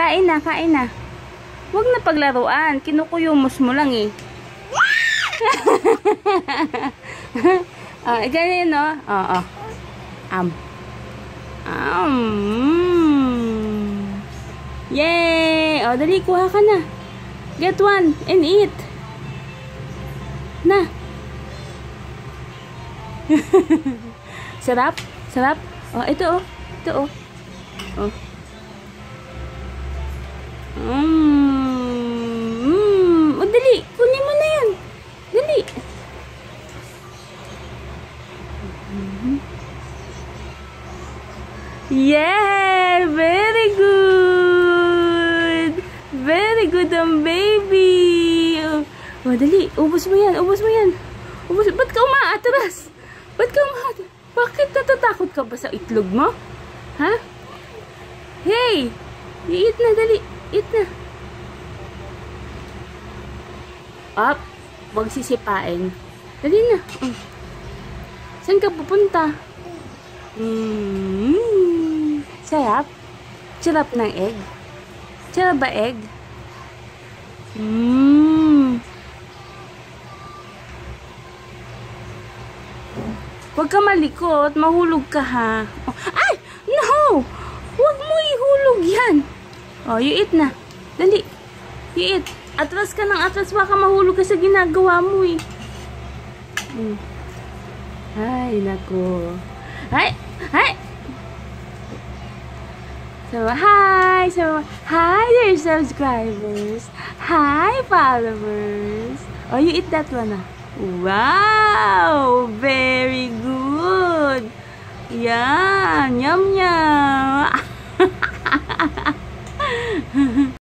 Kain na, kain na. Huwag na paglaruan. Kinukuyumos mo lang eh. Ganyan, no? Oo. Yay! O, dali, kuha ka na. Get one and eat. Na. Sarap? Sarap? O, ito, oh. Ito, oh. Oh. O, dali. Kunin mo na yan. Dali. Yeah! Very good! Very good ang baby! O, dali. Ubus mo yan. Ubus mo yan. Ubus. Ba't ka umaatras? Ba't ka umaatras? Bakit natatakot ka ba sa itlog mo? Ha? Hey! I-eat na, dali. Eat na. Up. Huwag sisipain. Dali na. Saan ka pupunta? Sarap. Sarap ng egg. Sarap ba egg? Huwag ka malikot. Mahulog ka ha. Oh. Ay! No! Huwag mo ihulog yan. Oh, you eat na. Dali. You eat. Atras ka ng atras. Baka mahulog ka sa ginagawa mo eh. Ay, nako. Ay! Ay! So, hi! So, hi there, subscribers. Hi, followers. Oh, you eat that one ah. Wow! Very good! Yan! Yum, yum!